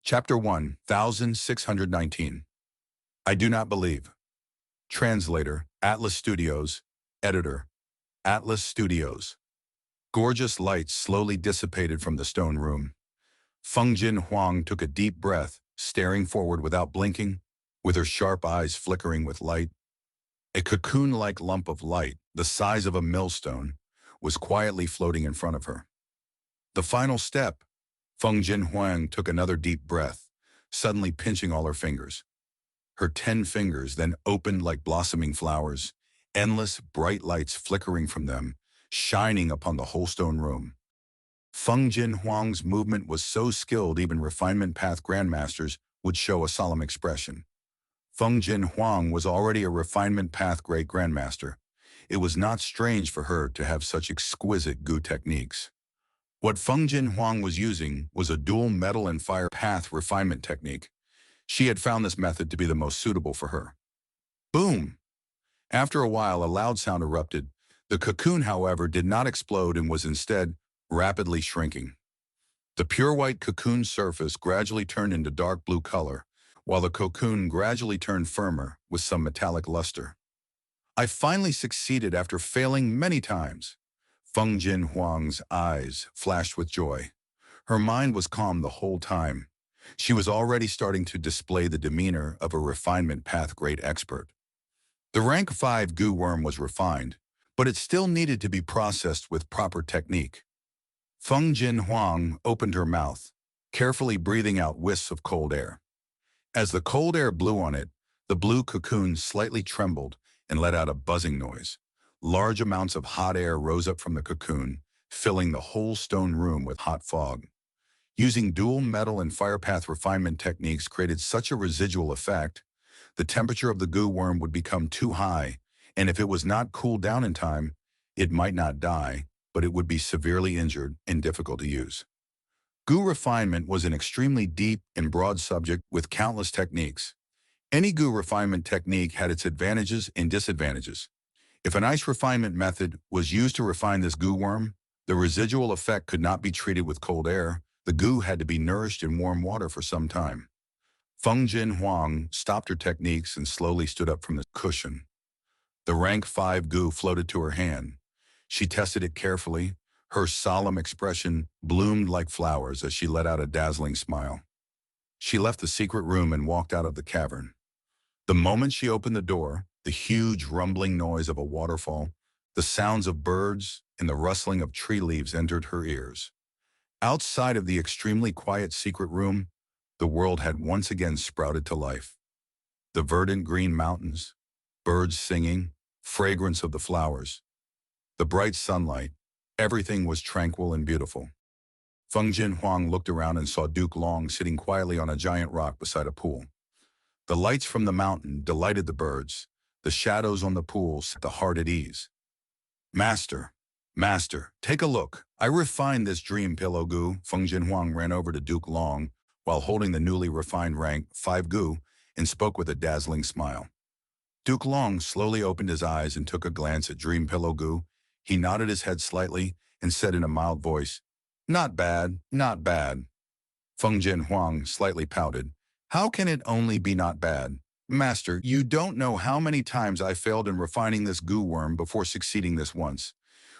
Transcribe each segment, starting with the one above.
Chapter 1619. I Do Not Believe. Translator, Atlas Studios. Editor, Atlas Studios. Gorgeous lights slowly dissipated from the stone room. Feng Jin Huang took a deep breath, staring forward without blinking, with her sharp eyes flickering with light. A cocoon-like lump of light, the size of a millstone, was quietly floating in front of her. The final step. Feng Jin Huang took another deep breath, suddenly pinching all her fingers. Her 10 fingers then opened like blossoming flowers, endless bright lights flickering from them, shining upon the whole stone room. Feng Jin Huang's movement was so skilled even refinement path grandmasters would show a solemn expression. Feng Jin Huang was already a refinement path great grandmaster. It was not strange for her to have such exquisite Gu techniques. What Feng Jin Huang was using was a dual metal and fire path refinement technique. She had found this method to be the most suitable for her. Boom! After a while, a loud sound erupted. The cocoon, however, did not explode and was instead rapidly shrinking. The pure white cocoon surface gradually turned into dark blue color, while the cocoon gradually turned firmer with some metallic luster. I finally succeeded after failing many times. Feng Jin Huang's eyes flashed with joy. Her mind was calm the whole time. She was already starting to display the demeanor of a refinement path great expert. The rank 5 Gu worm was refined, but it still needed to be processed with proper technique. Feng Jin Huang opened her mouth, carefully breathing out wisps of cold air. As the cold air blew on it, the blue cocoon slightly trembled and let out a buzzing noise. Large amounts of hot air rose up from the cocoon, filling the whole stone room with hot fog. Using dual metal and fire path refinement techniques created such a residual effect, the temperature of the Gu worm would become too high, and if it was not cooled down in time, it might not die, but it would be severely injured and difficult to use. Gu refinement was an extremely deep and broad subject with countless techniques. Any Gu refinement technique had its advantages and disadvantages. If an ice refinement method was used to refine this Gu worm, the residual effect could not be treated with cold air. The Gu had to be nourished in warm water for some time. Feng Jin Huang stopped her techniques and slowly stood up from the cushion. The rank 5 Gu floated to her hand. She tested it carefully. Her solemn expression bloomed like flowers as she let out a dazzling smile. She left the secret room and walked out of the cavern. The moment she opened the door, the huge rumbling noise of a waterfall, the sounds of birds, and the rustling of tree leaves entered her ears. Outside of the extremely quiet secret room, the world had once again sprouted to life. The verdant green mountains, birds singing, fragrance of the flowers, the bright sunlight, everything was tranquil and beautiful. Feng Jin Huang looked around and saw Duke Long sitting quietly on a giant rock beside a pool. The lights from the mountain delighted the birds. The shadows on the pool set the heart at ease. Master, take a look. I refined this dream pillow Gu. Feng Jin Huang ran over to Duke Long while holding the newly refined rank 5 Gu and spoke with a dazzling smile. Duke Long slowly opened his eyes and took a glance at Dream Pillow Gu. He nodded his head slightly and said in a mild voice, "Not bad, not bad." Feng Jin Huang slightly pouted. "How can it only be not bad? Master, you don't know how many times I failed in refining this Gu worm before succeeding this once.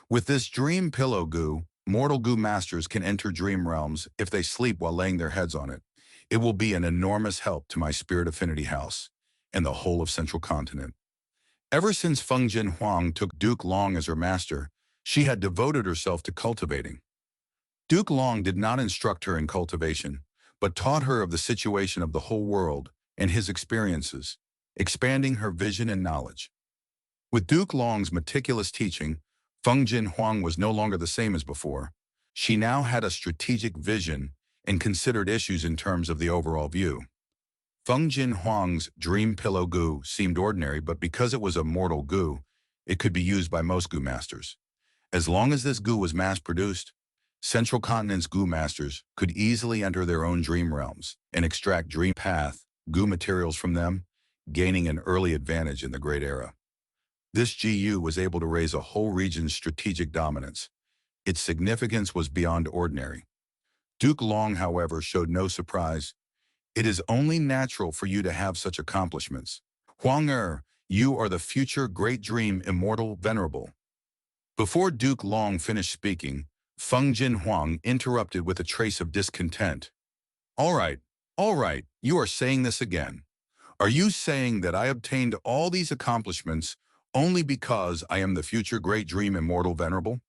With this Dream Pillow Gu, mortal Gu masters can enter dream realms if they sleep while laying their heads on it. It will be an enormous help to my Spirit Affinity House and the whole of Central Continent." Ever since Feng Jin Huang took Duke Long as her master, she had devoted herself to cultivating. Duke Long did not instruct her in cultivation, but taught her of the situation of the whole world and his experiences, expanding her vision and knowledge. With Duke Long's meticulous teaching, Feng Jin Huang was no longer the same as before. She now had a strategic vision and considered issues in terms of the overall view. Feng Jin Huang's Dream Pillow Gu seemed ordinary, but because it was a mortal Gu, it could be used by most Gu masters. As long as this Gu was mass-produced, Central Continent's Gu masters could easily enter their own dream realms and extract dream path Gu materials from them, gaining an early advantage in the Great Era. This GU was able to raise a whole region's strategic dominance. Its significance was beyond ordinary. Duke Long, however, showed no surprise. It is only natural for you to have such accomplishments. Huang you are the future great dream immortal venerable. Before Duke Long finished speaking, Feng Jin Huang interrupted with a trace of discontent. All right, you are saying this again. Are you saying that I obtained all these accomplishments only because I am the future great dream immortal venerable?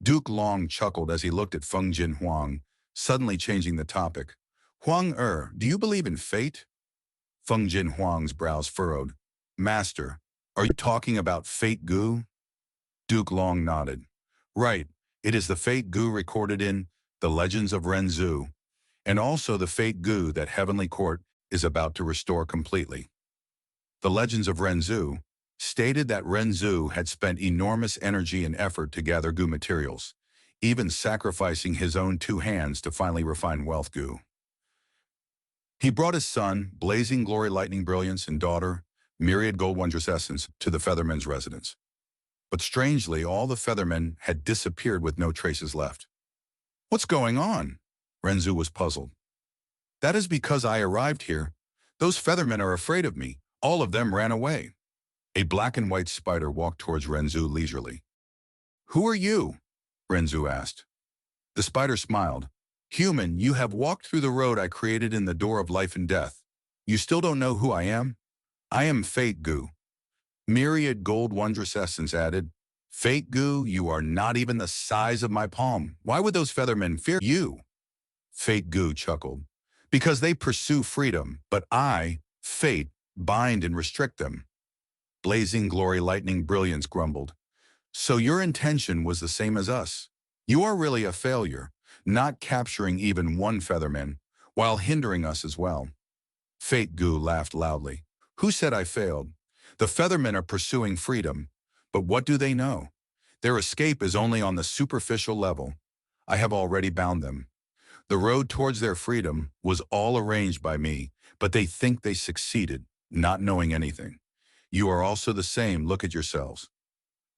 Duke Long chuckled as he looked at Feng Jin Huang, suddenly changing the topic. Huang do you believe in fate? Feng Jin Huang's brows furrowed. Master, are you talking about fate goo? Duke Long nodded. Right, it is the fate goo recorded in The Legends of Renzu, and also the fate goo that Heavenly Court is about to restore completely. The Legends of Renzu stated that Renzu had spent enormous energy and effort to gather goo materials, even sacrificing his own 2 hands to finally refine wealth goo. He brought his son, Blazing Glory Lightning Brilliance, and daughter, Myriad Gold Wondrous Essence, to the Featherman's residence. But strangely, all the Feathermen had disappeared with no traces left. What's going on? Renzu was puzzled. That is because I arrived here. Those Feathermen are afraid of me. All of them ran away. A black and white spider walked towards Renzu leisurely. Who are you? Renzu asked. The spider smiled. Human, you have walked through the road I created in the door of life and death. You still don't know who I am? I am Fate Goo. Myriad Gold Wondrous Essence added, Fate Goo, you are not even the size of my palm. Why would those Feathermen fear you? Fate Goo chuckled. Because they pursue freedom, but I, Fate, bind and restrict them. Blazing Glory Lightning Brilliance grumbled. So your intention was the same as us. You are really a failure, not capturing even one Featherman, while hindering us as well. Fate Goo laughed loudly. Who said I failed? The Feathermen are pursuing freedom, but what do they know? Their escape is only on the superficial level. I have already bound them. The road towards their freedom was all arranged by me, but they think they succeeded, not knowing anything. You are also the same, look at yourselves.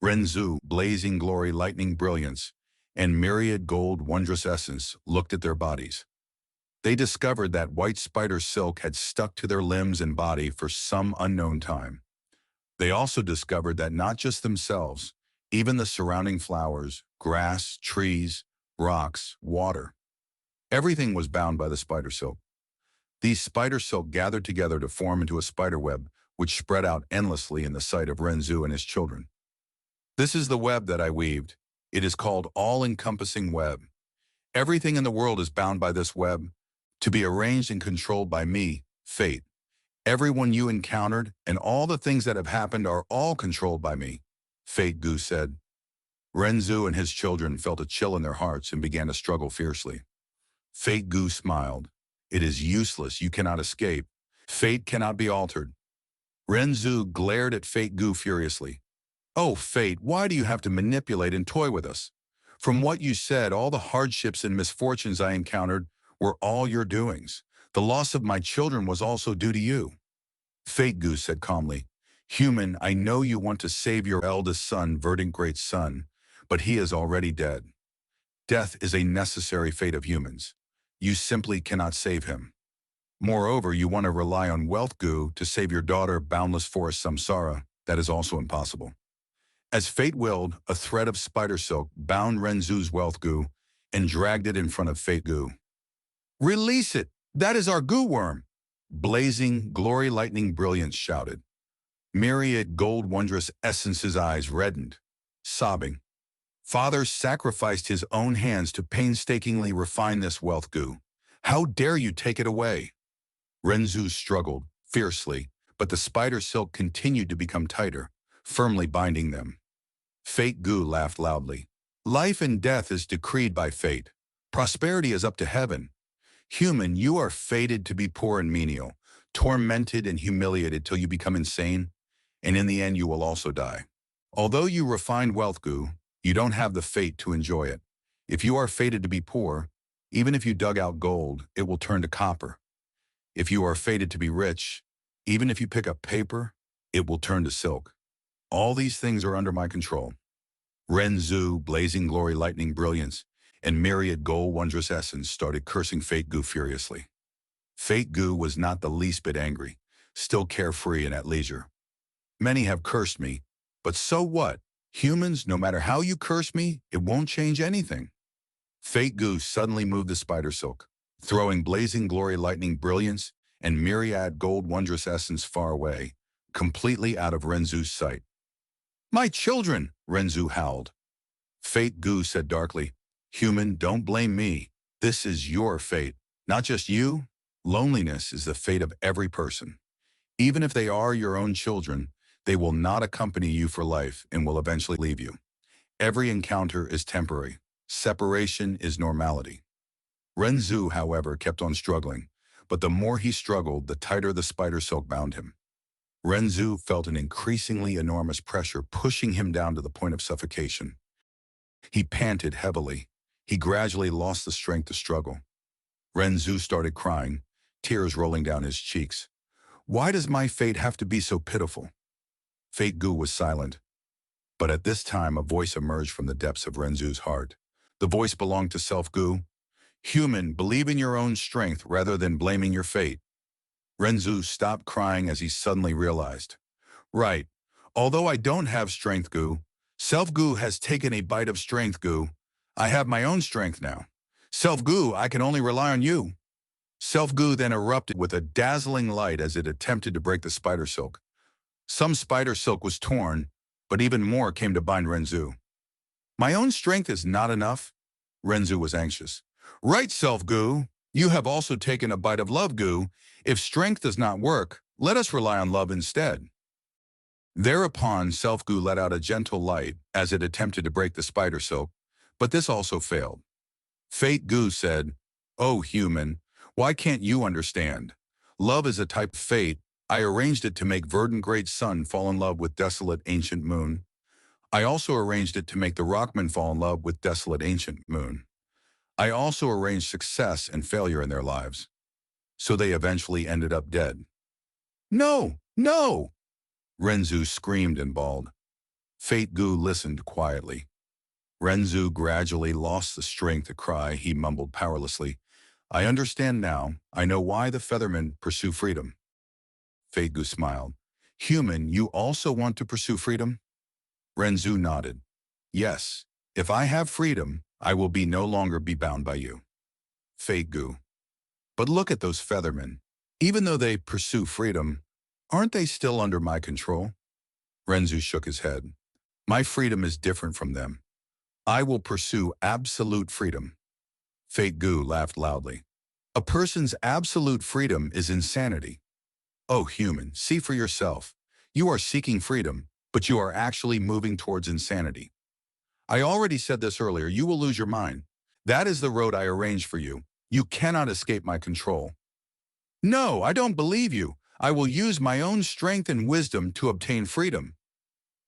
Renzu, Blazing Glory Lightning Brilliance, and Myriad Gold Wondrous Essence looked at their bodies. They discovered that white spider silk had stuck to their limbs and body for some unknown time. They also discovered that not just themselves, even the surrounding flowers, grass, trees, rocks, water, everything was bound by the spider silk. These spider silk gathered together to form into a spider web, which spread out endlessly in the sight of Renzu and his children. This is the web that I weaved. It is called all-encompassing web. Everything in the world is bound by this web, to be arranged and controlled by me, Fate. Everyone you encountered and all the things that have happened are all controlled by me, Fate Goo said. Renzu and his children felt a chill in their hearts and began to struggle fiercely. Fate Goo smiled. It is useless, you cannot escape. Fate cannot be altered. Renzu glared at Fate Goo furiously. Oh, Fate, why do you have to manipulate and toy with us? From what you said, all the hardships and misfortunes I encountered were all your doings. The loss of my children was also due to you. Fate Goo said calmly, Human, I know you want to save your eldest son, Verdant Great Son, but he is already dead. Death is a necessary fate of humans. You simply cannot save him. Moreover, you want to rely on Wealth Goo to save your daughter, Boundless Forest Samsara. That is also impossible. As fate willed, a thread of spider silk bound Renzu's Wealth Goo and dragged it in front of Fate Goo. Release it! That is our goo worm! Blazing Glory Lightning Brilliance shouted. Myriad Gold Wondrous Essence's eyes reddened, sobbing. Father sacrificed his own hands to painstakingly refine this Wealth Goo. How dare you take it away? Renzu struggled fiercely, but the spider silk continued to become tighter, firmly binding them. Fate Goo laughed loudly. Life and death is decreed by fate. Prosperity is up to heaven. Human, you are fated to be poor and menial, tormented and humiliated till you become insane, and in the end you will also die. Although you refined Wealth Goo, you don't have the fate to enjoy it. If you are fated to be poor, even if you dug out gold, it will turn to copper. If you are fated to be rich, even if you pick up paper, it will turn to silk. All these things are under my control. Renzu, Blazing Glory Lightning Brilliance, and Myriad Gold Wondrous Essence started cursing Fate Goo furiously. Fate Gu was not the least bit angry, still carefree and at leisure. Many have cursed me, but so what? Humans, no matter how you curse me, it won't change anything. Fate Gu suddenly moved the spider silk, throwing blazing glory lightning brilliance and myriad gold wondrous essence far away, completely out of Renzu's sight. My children, Renzu howled. Fate Gu said darkly, Human, don't blame me. This is your fate, not just you. Loneliness is the fate of every person. Even if they are your own children, they will not accompany you for life and will eventually leave you. Every encounter is temporary. Separation is normality. Renzu, however, kept on struggling, but the more he struggled, the tighter the spider silk bound him. Renzu felt an increasingly enormous pressure pushing him down to the point of suffocation. He panted heavily. He gradually lost the strength to struggle. Renzu started crying, tears rolling down his cheeks. Why does my fate have to be so pitiful? Fate Gu was silent, but at this time a voice emerged from the depths of Renzu's heart. The voice belonged to Self Gu. Human, believe in your own strength rather than blaming your fate. Renzu stopped crying as he suddenly realized. Right. Although I don't have strength, Gu, Self Gu has taken a bite of strength, Gu. I have my own strength now. Self Gu, I can only rely on you. Self Gu then erupted with a dazzling light as it attempted to break the spider silk. Some spider silk was torn, but even more came to bind Renzu. My own strength is not enough? Renzu was anxious. Right, Self Gu. You have also taken a bite of love, Gu. If strength does not work, let us rely on love instead. Thereupon, Self Gu let out a gentle light as it attempted to break the spider silk, but this also failed. Fate Gu said, Oh, human, why can't you understand? Love is a type of fate. I arranged it to make verdant great sun fall in love with desolate ancient moon. I also arranged it to make the rockman fall in love with desolate ancient moon. I also arranged success and failure in their lives. So they eventually ended up dead. No, no! Renzu screamed and bawled. Fate Gu listened quietly. Renzu gradually lost the strength to cry. He mumbled powerlessly, I understand now. I know why the Feathermen pursue freedom. Fate Gu smiled. Human, you also want to pursue freedom? Renzu nodded. Yes, if I have freedom, I will no longer be bound by you. Fate Gu. But look at those Feathermen. Even though they pursue freedom, aren't they still under my control? Renzu shook his head. My freedom is different from them. I will pursue absolute freedom. Fate Gu laughed loudly. A person's absolute freedom is insanity. Oh, human, see for yourself. You are seeking freedom, but you are actually moving towards insanity. I already said this earlier, you will lose your mind. That is the road I arranged for you. You cannot escape my control. No, I don't believe you. I will use my own strength and wisdom to obtain freedom.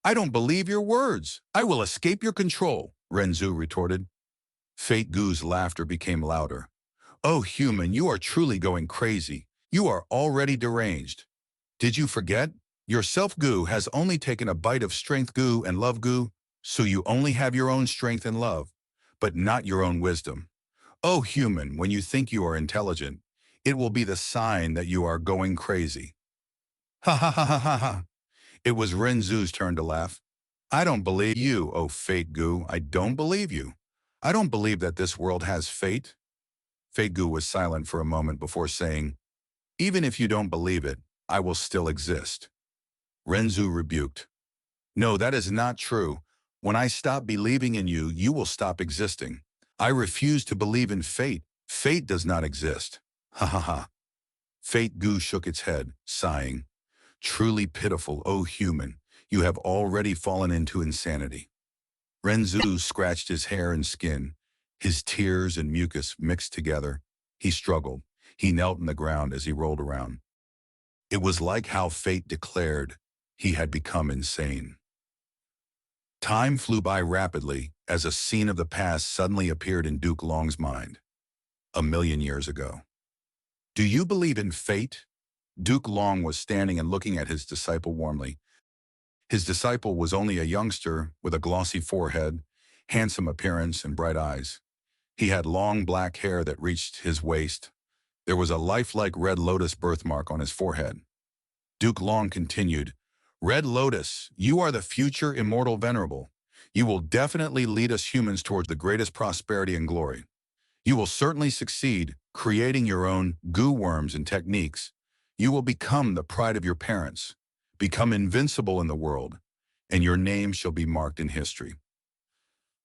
I don't believe your words. I will escape your control, Renzu retorted. Fate Gu's laughter became louder. Oh, human, you are truly going crazy. You are already deranged. Did you forget? Your Self Gu has only taken a bite of strength Gu and love Gu, so you only have your own strength and love, but not your own wisdom. Oh, human, when you think you are intelligent, it will be the sign that you are going crazy. Ha ha ha ha ha ha. It was Renzu's turn to laugh. I don't believe you, oh Fate Gu. I don't believe you. I don't believe that this world has fate. Fate Gu was silent for a moment before saying, Even if you don't believe it, I will still exist. Renzu rebuked. No, that is not true. When I stop believing in you, you will stop existing. I refuse to believe in fate. Fate does not exist. Ha ha ha. Fate Gu shook its head, sighing. Truly pitiful, O human. You have already fallen into insanity. Renzu scratched his hair and skin. His tears and mucus mixed together. He struggled. He knelt in the ground as he rolled around. It was like how fate declared he had become insane. Time flew by rapidly as a scene of the past suddenly appeared in Duke Long's mind. 1,000,000 years ago. Do you believe in fate? Duke Long was standing and looking at his disciple warmly. His disciple was only a youngster with a glossy forehead, handsome appearance, and bright eyes. He had long black hair that reached his waist, There was a lifelike red lotus birthmark on his forehead. Duke Long continued, Red Lotus, you are the future immortal venerable. You will definitely lead us humans towards the greatest prosperity and glory. You will certainly succeed creating your own goo worms and techniques. You will become the pride of your parents, become invincible in the world, and your name shall be marked in history.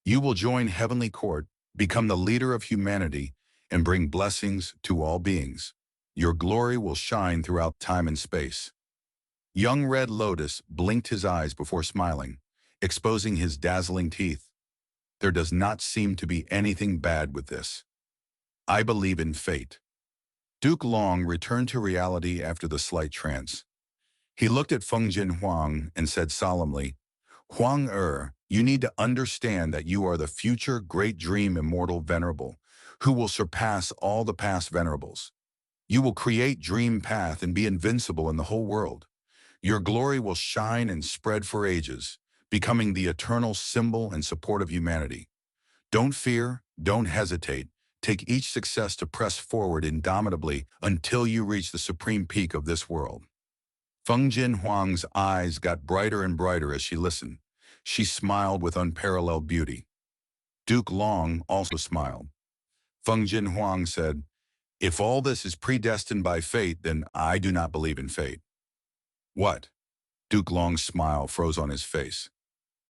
You will join heavenly court, become the leader of humanity, and bring blessings to all beings. Your glory will shine throughout time and space. Young Red Lotus blinked his eyes before smiling, exposing his dazzling teeth. There does not seem to be anything bad with this. I believe in fate. Duke Long returned to reality after the slight trance. He looked at Feng Jin Huang and said solemnly, Huang you need to understand that you are the future great dream immortal venerable, who will surpass all the past venerables. You will create dream path and be invincible in the whole world. Your glory will shine and spread for ages, becoming the eternal symbol and support of humanity. Don't fear, don't hesitate. Take each success to press forward indomitably until you reach the supreme peak of this world. Feng Jin Huang's eyes got brighter and brighter as she listened. She smiled with unparalleled beauty. Duke Long also smiled. Feng Jin Huang said, If all this is predestined by fate, then I do not believe in fate. What? Duke Long's smile froze on his face.